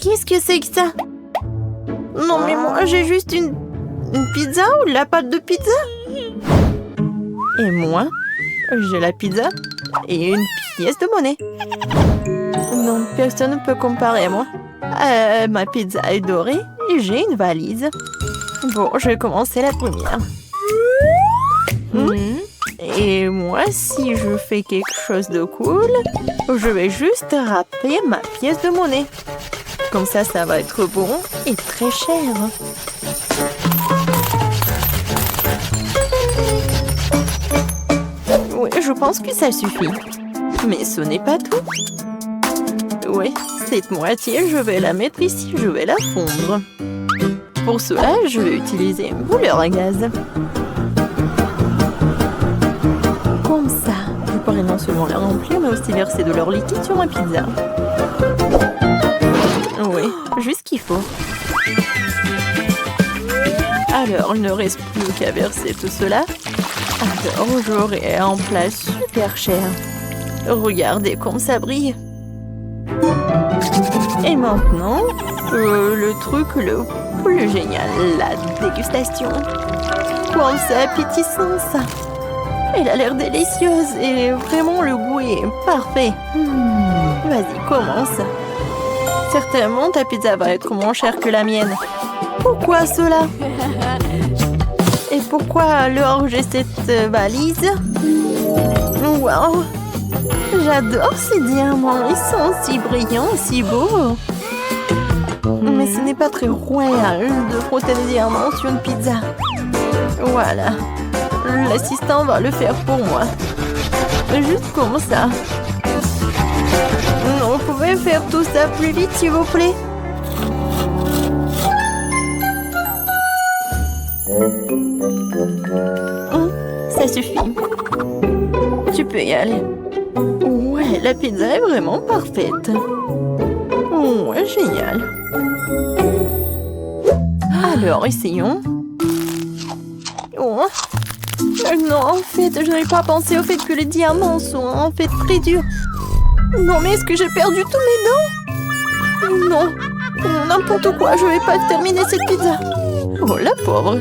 qu'est-ce que c'est que ça? Non, mais moi, j'ai juste une pizza ou la pâte de pizza? Et moi, j'ai la pizza et une pièce de monnaie. Non, personne ne peut comparer à moi. Ma pizza est dorée et j'ai une valise. Bon, je vais commencer la première. Et moi, si je fais quelque chose de cool, je vais juste râper ma pièce de monnaie. Comme ça va être bon et très cher. Oui, je pense que ça suffit. Mais ce n'est pas tout. Oui, cette moitié, je vais la mettre ici, je vais la fondre. Pour cela, je vais utiliser un mouleur à gaz. Comme ça, je pourrais non seulement la remplir, mais aussi verser de leur liquide sur ma pizza. Oui, juste ce qu'il faut. Alors, il ne reste plus qu'à verser tout cela. Alors, j'aurai un plat super cher. Regardez comme ça brille. Et maintenant, le truc le plus génial, la dégustation. Comme c'est appétissant, ça. Elle a l'air délicieuse et vraiment le goût est parfait. Vas-y, commence. Certainement, ta pizza va être moins chère que la mienne. Pourquoi cela? Et pourquoi alors j'ai cette valise? Wow! J'adore ces diamants, ils sont si brillants, si beaux. Mais ce n'est pas très royal de frotter des diamants sur une pizza. Voilà. L'assistant va le faire pour moi. Juste comme ça. Vous pouvez faire tout ça plus vite, s'il vous plaît? Ça suffit. Tu peux y aller. Ouais, la pizza est vraiment parfaite. Ouais, génial. Alors, essayons. Oh. Non, en fait, je n'avais pas pensé au fait que les diamants sont en fait très durs. Non, mais est-ce que j'ai perdu tous mes dents? Non, n'importe quoi, je vais pas terminer cette pizza. Oh, la pauvre.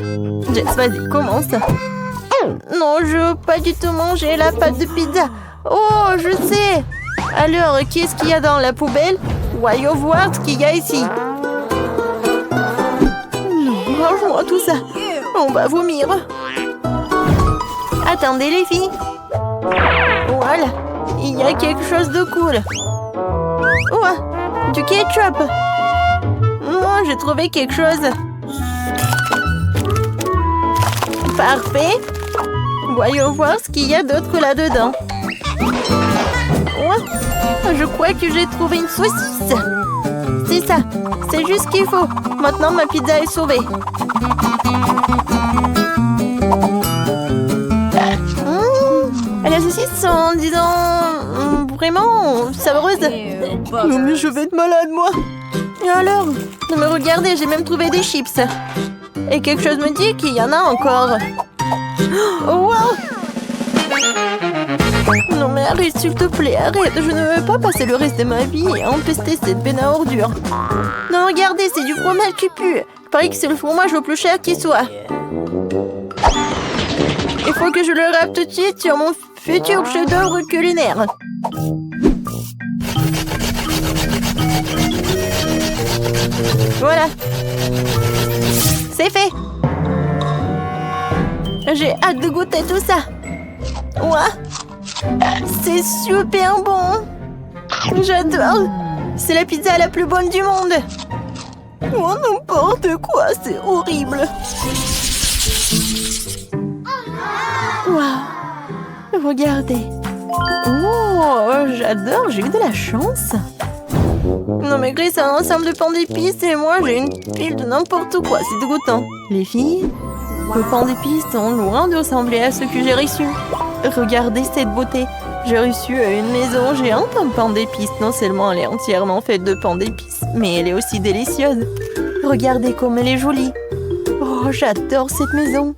Jess, vas-y, commence. Non, je veux pas du tout manger la pâte de pizza. Oh, je sais. Alors, qu'est-ce qu'il y a dans la poubelle? Voyons voir ce qu'il y a ici. Non, range-moi tout ça. On va vomir. Attendez, les filles. Voilà. Il y a quelque chose de cool. Oh, du ketchup. Moi, j'ai trouvé quelque chose. Parfait. Voyons voir ce qu'il y a d'autre là-dedans. Oh, je crois que j'ai trouvé une saucisse. C'est ça. C'est juste ce qu'il faut. Maintenant, ma pizza est sauvée. Les saucisses sont, disons, vraiment savreuses. Non, mais je vais être malade, moi. Et alors? Non, mais regardez, j'ai même trouvé des chips. Et quelque chose me dit qu'il y en a encore. Oh, wow! Non, mais arrête, s'il te plaît, arrête. Je ne veux pas passer le reste de ma vie à empester cette benne à ordures. Non, regardez, c'est du fromage qui pue. Il paraît que c'est le fromage le plus cher qui soit. Il faut que je le rappe tout de suite sur mon futur chef-d'œuvre culinaire. Voilà. C'est fait. J'ai hâte de goûter tout ça. Ouais. C'est super bon. J'adore. C'est la pizza la plus bonne du monde. Oh, n'importe quoi, c'est horrible. Wow. Regardez. Oh, j'adore, j'ai eu de la chance. Non mais Grace a un ensemble de pain d'épices et moi j'ai une pile de n'importe quoi, c'est dégoûtant. Les filles, le pain d'épices sont loin de ressembler à ce que j'ai reçu. Regardez cette beauté. J'ai reçu une maison géante en pain d'épices. Non seulement elle est entièrement faite de pain d'épices, mais elle est aussi délicieuse. Regardez comme elle est jolie. Oh, j'adore cette maison.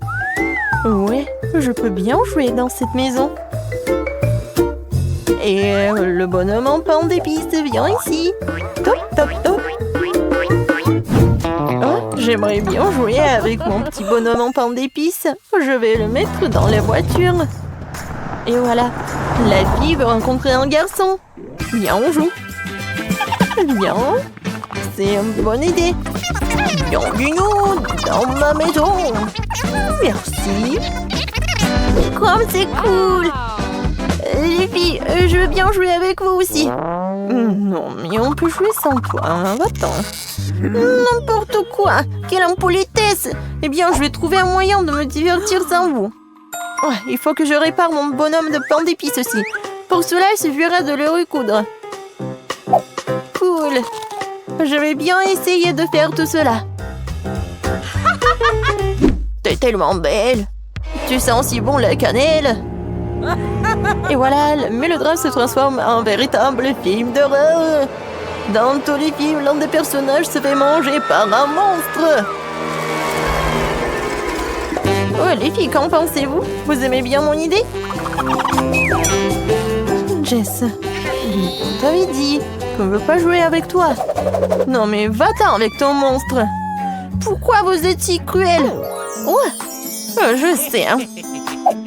Ouais, je peux bien jouer dans cette maison. Et le bonhomme en pain d'épices vient ici. Top, top, top. J'aimerais bien jouer avec mon petit bonhomme en pain d'épices. Je vais le mettre dans la voiture. Et voilà, la fille veut rencontrer un garçon. Viens, on joue. Bien, c'est une bonne idée. Bienvenue dans ma maison. Merci. Comme c'est cool. Les filles, je veux bien jouer avec vous aussi. Non, mais on peut jouer sans toi. Hein. Va-t'en. N'importe quoi. Quelle impolitesse. Eh bien, je vais trouver un moyen de me divertir sans vous. Ouais, il faut que je répare mon bonhomme de pain d'épices aussi. Pour cela, il suffirait de le recoudre. Cool. Je vais bien essayer de faire tout cela. T'es tellement belle. Tu sens si bon la cannelle. Et voilà, le mélodrame se transforme en véritable film d'horreur. Dans tous les films, l'un des personnages se fait manger par un monstre. Oh les filles, qu'en pensez-vous? Vous aimez bien mon idée? Jess, on t'avait dit qu'on ne veut pas jouer avec toi. Non mais va-t'en avec ton monstre. Pourquoi vous êtes si cruel? Ouais, je sais. Hein.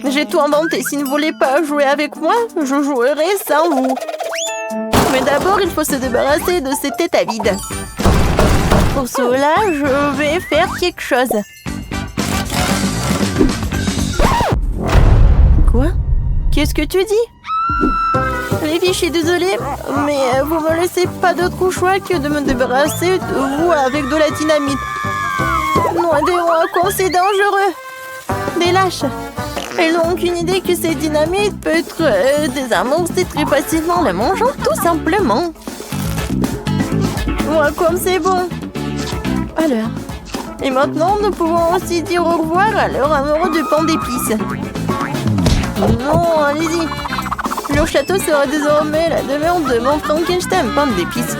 J'ai tout inventé. Si vous ne voulez pas jouer avec moi, je jouerai sans vous. Mais d'abord, il faut se débarrasser de cette tête à vide. Pour cela, je vais faire quelque chose. Quoi? Qu'est-ce que tu dis? Les filles, je suis désolée, mais vous me laissez pas d'autre choix que de me débarrasser de vous avec de la dynamite. Non, aidez-moi, comme c'est dangereux. Des lâches. Elles n'ont aucune idée que cette dynamite peut être désamorcée très facilement en la mangeant, tout simplement. Moi, comme c'est bon. Alors. Et maintenant, nous pouvons aussi dire au revoir à leur amoureux de pain d'épices. Non, allez-y. Leur château sera désormais la demeure de mon Frankenstein pain d'épices.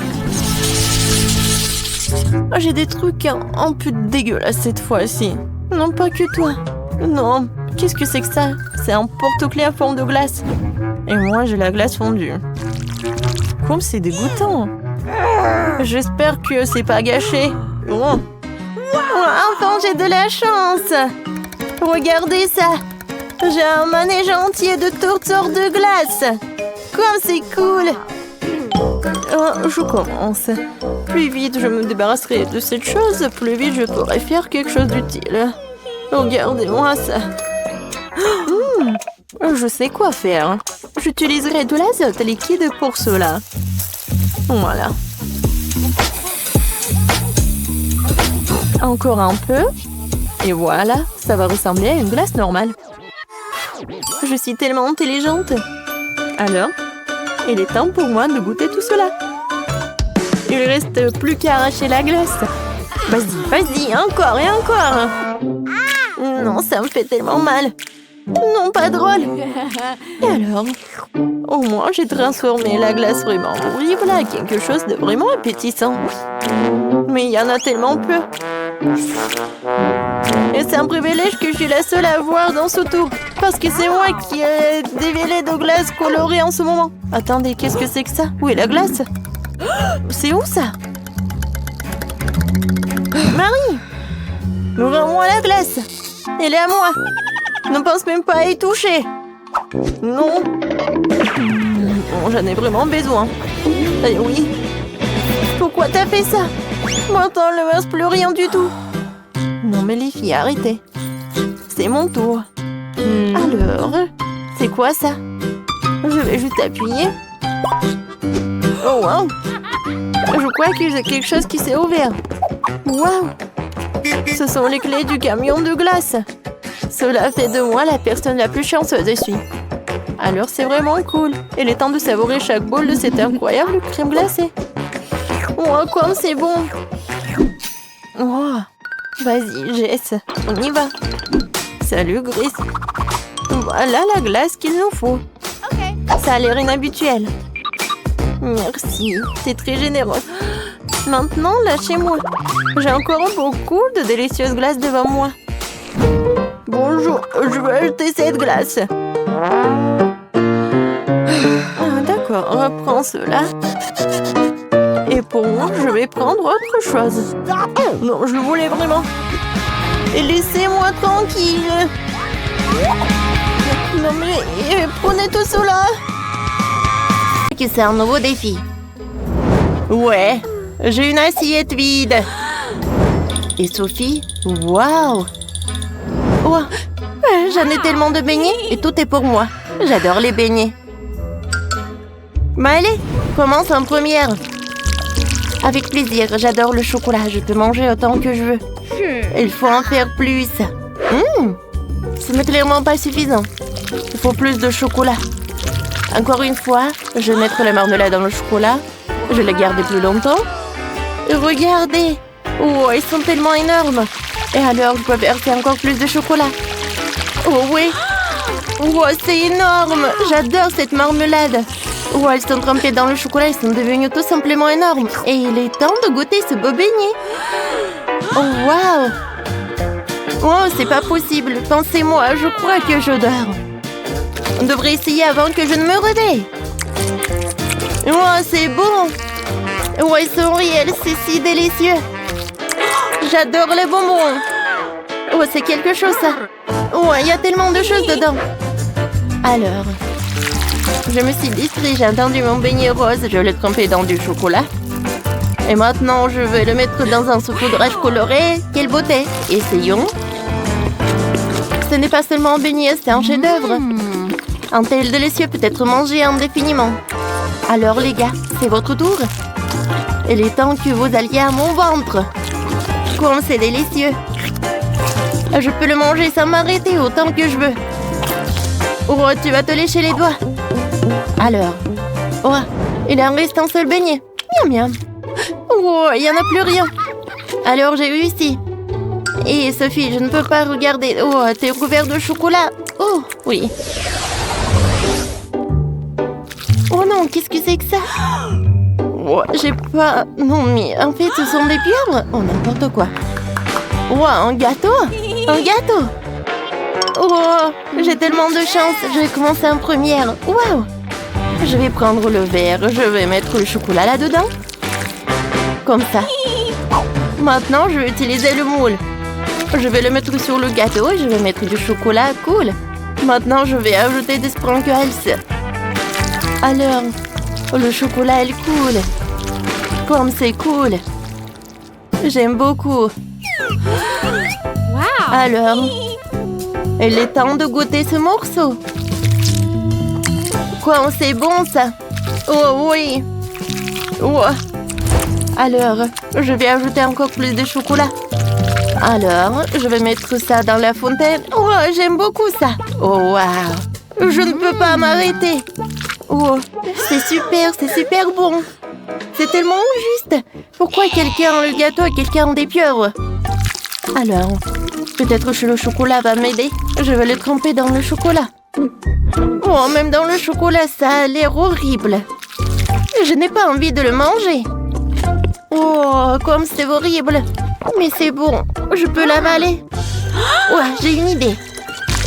Oh, j'ai des trucs un peu dégueulasses cette fois-ci. Non, pas que toi. Non, qu'est-ce que c'est que ça? C'est un porte-clés à forme de glace. Et moi, j'ai la glace fondue. Comme c'est dégoûtant. J'espère que c'est pas gâché. Oh. Enfin, j'ai de la chance. Regardez ça. J'ai un manège entier de toutes sortes de glace. Comme c'est cool. Oh, je commence. Plus vite je me débarrasserai de cette chose, plus vite je pourrai faire quelque chose d'utile. Regardez-moi ça. Je sais quoi faire. J'utiliserai de l'azote liquide pour cela. Voilà. Encore un peu. Et voilà, ça va ressembler à une glace normale. Je suis tellement intelligente. Alors, il est temps pour moi de goûter tout cela. Il ne reste plus qu'à arracher la glace. Vas-y, vas-y, encore et encore. Non, ça me fait tellement mal. Non, pas drôle. Et alors? Au moins, j'ai transformé la glace vraiment horrible en quelque chose de vraiment appétissant. Mais il y en a tellement peu. Et c'est un privilège que je suis la seule à avoir dans ce tour. Parce que c'est moi qui ai dévelé de glace colorée en ce moment. Attendez, qu'est-ce que c'est que ça? Où est la glace? C'est où ça? Marie! Ouvre-moi la glace. Elle est à moi. Ne pense même pas à y toucher. Non. Bon, j'en ai vraiment besoin. Eh oui. Pourquoi t'as fait ça? Maintenant, il ne reste plus rien du tout. Non mais les filles, arrêtez. C'est mon tour. Alors, c'est quoi ça? Je vais juste appuyer. Oh wow. Je crois que j'ai quelque chose qui s'est ouvert. Wow. Ce sont les clés du camion de glace. Cela fait de moi la personne la plus chanceuse ici. Alors c'est vraiment cool. Il est temps de savourer chaque boule de cette incroyable crème glacée. Oh, comme c'est bon. Oh. Vas-y, Jess, on y va. Salut, Grace. Voilà la glace qu'il nous faut. Ça a l'air inhabituel. Merci, c'est très généreux. Maintenant, lâchez-moi. J'ai encore beaucoup de délicieuses glaces devant moi. Bonjour, je veux acheter cette glace. Ah, d'accord, reprends cela. Et c'est bon, je vais prendre autre chose. Non, je le voulais vraiment. Et laissez-moi tranquille. Non mais, prenez tout cela. Que c'est un nouveau défi. Ouais, j'ai une assiette vide. Et Sophie, waouh. Wow. J'en ai tellement de beignets et tout est pour moi. J'adore les beignets. Mais allez, commence en première. Avec plaisir, j'adore le chocolat. Je peux manger autant que je veux. Il faut en faire plus. Ce n'est clairement pas suffisant. Il faut plus de chocolat. Encore une fois, je vais mettre la marmelade dans le chocolat. Je vais la garder plus longtemps. Regardez. Oh, ils sont tellement énormes. Et alors, je peux verser encore plus de chocolat. Oh oui. Oh, c'est énorme. J'adore cette marmelade. Oh, elles sont trempées dans le chocolat. Ils sont devenus tout simplement énormes. Et il est temps de goûter ce beau beignet. Oh, waouh. Oh, c'est pas possible. Pensez-moi, je crois que je dors. On devrait essayer avant que je ne me réveille. Oh, c'est bon. Oh, ils sont réels. C'est si délicieux. J'adore les bonbons. Oh, c'est quelque chose, ça. Oh, il y a tellement de choses dedans. Alors, je me suis distraite. J'ai entendu mon beignet rose. Je l'ai trempé dans du chocolat. Et maintenant, je vais le mettre dans un saupoudrage coloré. Quelle beauté. Essayons. Ce n'est pas seulement un beignet, c'est un chef-d'œuvre. Un tel délicieux peut être mangé indéfiniment. Alors, les gars, c'est votre tour. Il est temps que vous alliez à mon ventre. Comme c'est délicieux. Je peux le manger sans m'arrêter autant que je veux. Oh, tu vas te lécher les doigts. Alors, oh, il en reste un seul beignet. Miam miam. Oh, il n'y en a plus rien. Alors, j'ai réussi. Et Sophie, je ne peux pas regarder. Oh, t'es couvert de chocolat. Oh, oui. Oh non, qu'est-ce que c'est que ça? Oh, j'ai pas... Non, mais en fait, ce sont des pieuvres. Oh, n'importe quoi. Oh, un gâteau? Un gâteau? Oh, j'ai tellement de chance. Je vais commencer en première. Waouh! Je vais prendre le verre. Je vais mettre le chocolat là-dedans. Comme ça. Maintenant, je vais utiliser le moule. Je vais le mettre sur le gâteau et je vais mettre du chocolat. Cool. Maintenant, je vais ajouter des sprinkles. Alors, le chocolat, il coule. Comme c'est cool. J'aime beaucoup. Alors, il est temps de goûter ce morceau. Quoi, c'est bon ça? Oh oui. Oh. Alors, je vais ajouter encore plus de chocolat. Alors, je vais mettre ça dans la fontaine. Oh, j'aime beaucoup ça. Oh, waouh. Je ne peux pas m'arrêter. Oh, c'est super bon. C'est tellement juste. Pourquoi quelqu'un a le gâteau et quelqu'un a des pieuvres? Alors, peut-être que le chocolat va m'aider. Je vais le tremper dans le chocolat. Oh, même dans le chocolat, ça a l'air horrible. Je n'ai pas envie de le manger. Oh, comme c'est horrible. Mais c'est bon, je peux l'avaler. Oh, j'ai une idée.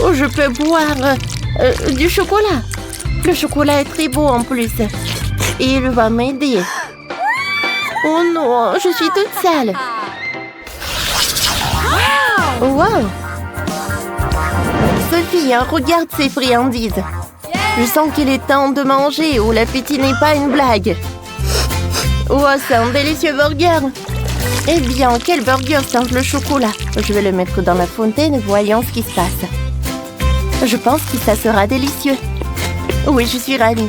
Oh, je peux boire du chocolat. Le chocolat est très beau en plus. Et il va m'aider. Oh non, je suis toute sale. Wow. Sophie, regarde ces friandises. Je sens qu'il est temps de manger ou l'appétit n'est pas une blague. Oh, c'est un délicieux burger. Eh bien, quel burger sans le chocolat. Je vais le mettre dans la fontaine et voyons ce qui se passe. Je pense que ça sera délicieux. Oui, je suis ravie.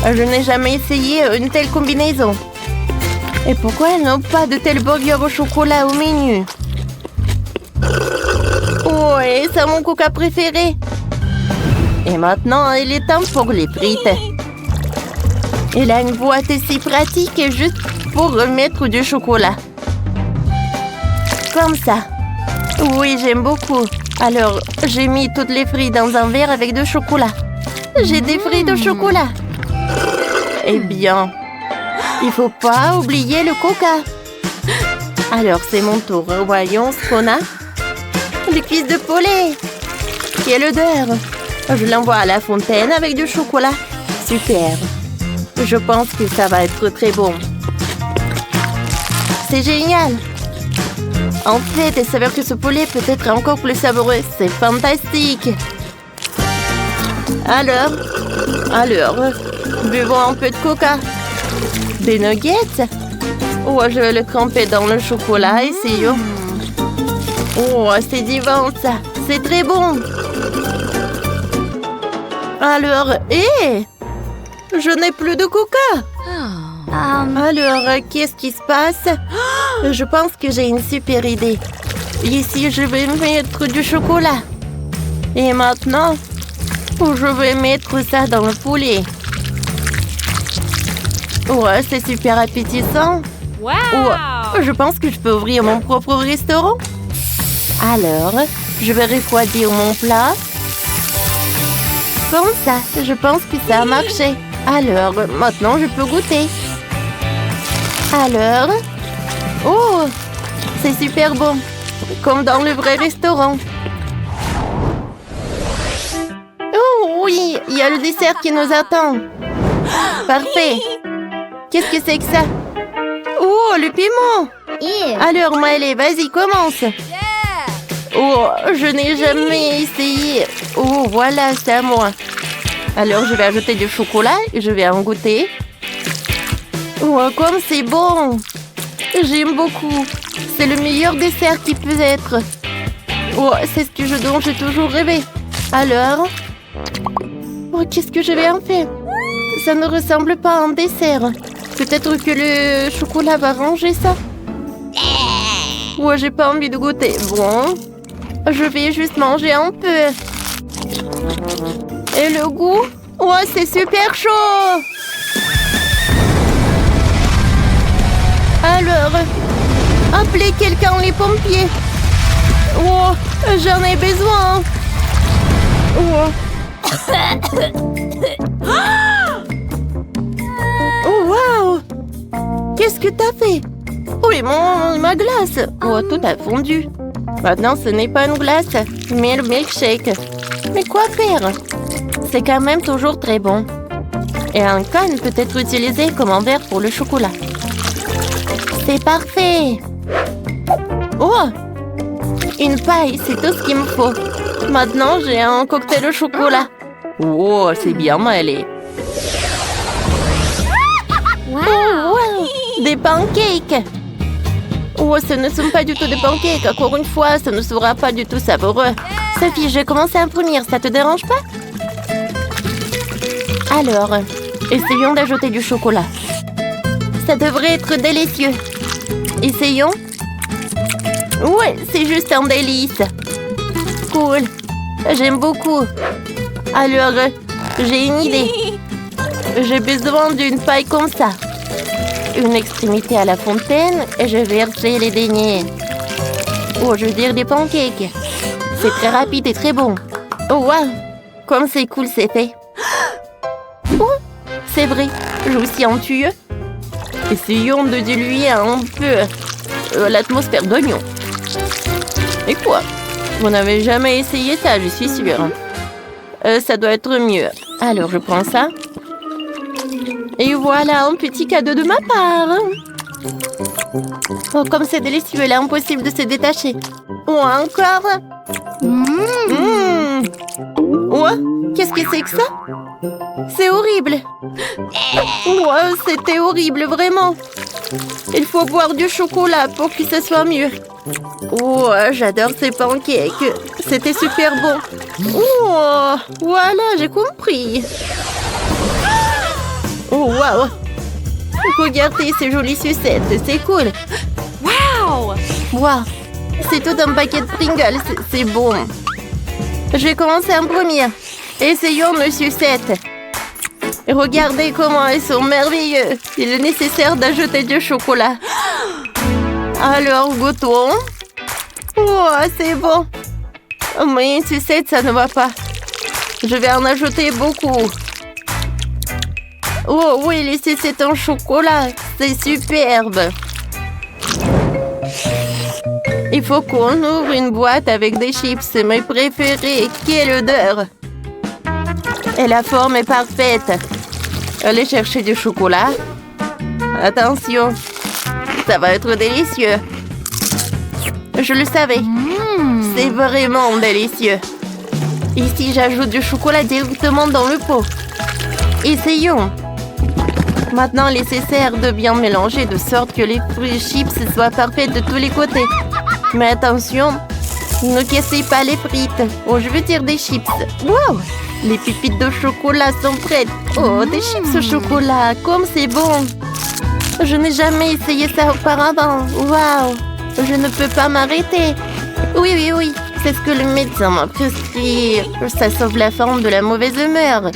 Je n'ai jamais essayé une telle combinaison. Et pourquoi elles n'ont pas de tel burger au chocolat au menu? Oh, et c'est mon coca préféré. Et maintenant, il est temps pour les frites. Il a une boîte si pratique juste pour remettre du chocolat. Comme ça. Oui, j'aime beaucoup. Alors, j'ai mis toutes les frites dans un verre avec du chocolat. J'ai des frites au chocolat. Eh bien, il faut pas oublier le coca. Alors, c'est mon tour. Voyons ce qu'on a. Des cuisses de poulet. Quelle odeur. Je l'envoie à la fontaine avec du chocolat. Super. Je pense que ça va être très bon. c'est génial. En fait, elle s'avère que ce poulet peut être encore plus savoureux. C'est fantastique. Alors, buvons un peu de coca. Des nuggets? Oh, je vais le tremper dans le chocolat. Essayons. Oh, c'est divin ça. C'est très bon. Alors, je n'ai plus de coca. Alors, qu'est-ce qui se passe? Je pense que j'ai une super idée. Ici, je vais mettre du chocolat. Et maintenant, je vais mettre ça dans le poulet. Ouais, c'est super appétissant. Wow! Ouais, je pense que je peux ouvrir mon propre restaurant. Alors, je vais refroidir mon plat. Comme ça, je pense que ça a marché. Alors, maintenant, je peux goûter. Alors, oh, c'est super bon, comme dans le vrai restaurant. Oh oui, il y a le dessert qui nous attend. Parfait. Qu'est-ce que c'est que ça? Oh, le piment. Alors, Maëlle, vas-y, commence. Oh, je n'ai jamais essayé. Oh, voilà, c'est à moi. Alors, je vais ajouter du chocolat et je vais en goûter. Oh, comme c'est bon! J'aime beaucoup. C'est le meilleur dessert qui peut être. Oh, c'est ce dont j'ai toujours rêvé. Alors? Oh, qu'est-ce que je vais en faire? Ça ne ressemble pas à un dessert. Peut-être que le chocolat va ranger ça. Oh, j'ai pas envie de goûter. Bon, je vais juste manger un peu. Et le goût? Oh, c'est super chaud! Alors, appelez quelqu'un, les pompiers. Oh, j'en ai besoin. Oh. Oh, wow. Qu'est-ce que t'as fait? Oui, ma glace. Oh, tout a fondu. Maintenant, ce n'est pas une glace, mais le milkshake. Mais quoi faire? C'est quand même toujours très bon. Et un cône peut être utilisé comme un verre pour le chocolat. C'est parfait! Oh! Une paille, c'est tout ce qu'il me faut. Maintenant, j'ai un cocktail au chocolat. Oh, c'est bien, Maëlle. Wow! Oh, wow! Des pancakes! Oh, ce ne sont pas du tout des pancakes. Encore une fois, ce ne sera pas du tout savoureux. Sophie, je vais commencer à fournir. Ça te dérange pas? Alors, essayons d'ajouter du chocolat. Ça devrait être délicieux. Essayons. Ouais, c'est juste un délice. Cool. J'aime beaucoup. Alors, j'ai une idée. J'ai besoin d'une paille comme ça. Une extrémité à la fontaine et je vais verser les beignets. Oh, je veux dire des pancakes. C'est très rapide et très bon. Oh, wow. Comme c'est cool, c'est fait. Oh, c'est vrai. J'ai aussi un tuyau. Essayons de diluer un peu l'atmosphère d'oignon. Et quoi? Vous n'avez jamais essayé ça, je suis sûre. Ça doit être mieux. Alors, je prends ça. Et voilà, un petit cadeau de ma part. Oh, comme c'est délicieux, il est impossible de se détacher. Oh, encore. Oh, qu'est-ce que c'est que ça? C'est horrible. Oh, c'était horrible, vraiment. Il faut boire du chocolat pour que ce soit mieux. Oh, j'adore ces pancakes. C'était super bon. Oh, voilà, j'ai compris. Oh, wow. Regardez ces jolies sucettes, c'est cool. Wow! Wow, c'est tout un paquet de Pringles, c'est bon. Je vais commencer en premier. Essayons nos sucettes. Et regardez comment elles sont merveilleuses. Il est nécessaire d'ajouter du chocolat. Alors, goûtons. Oh, c'est bon. Mais une sucette, ça ne va pas. Je vais en ajouter beaucoup. Oh oui, les sucettes en chocolat, c'est superbe. Il faut qu'on ouvre une boîte avec des chips, mes préférés. Quelle odeur! Et la forme est parfaite. Allez chercher du chocolat. Attention. Ça va être délicieux. Je le savais. C'est vraiment délicieux. Ici, j'ajoute du chocolat directement dans le pot. Essayons. Maintenant, laissez faire de bien mélanger de sorte que les fruits chips soient parfaits de tous les côtés. Mais attention, ne cassez pas les frites. Oh, je veux dire des chips. Wow! Les pépites de chocolat sont prêtes. Oh, des chips au chocolat, comme c'est bon. Je n'ai jamais essayé ça auparavant. Wow! Je ne peux pas m'arrêter. Oui. C'est ce que le médecin m'a prescrit. Ça sauve la forme de la mauvaise humeur.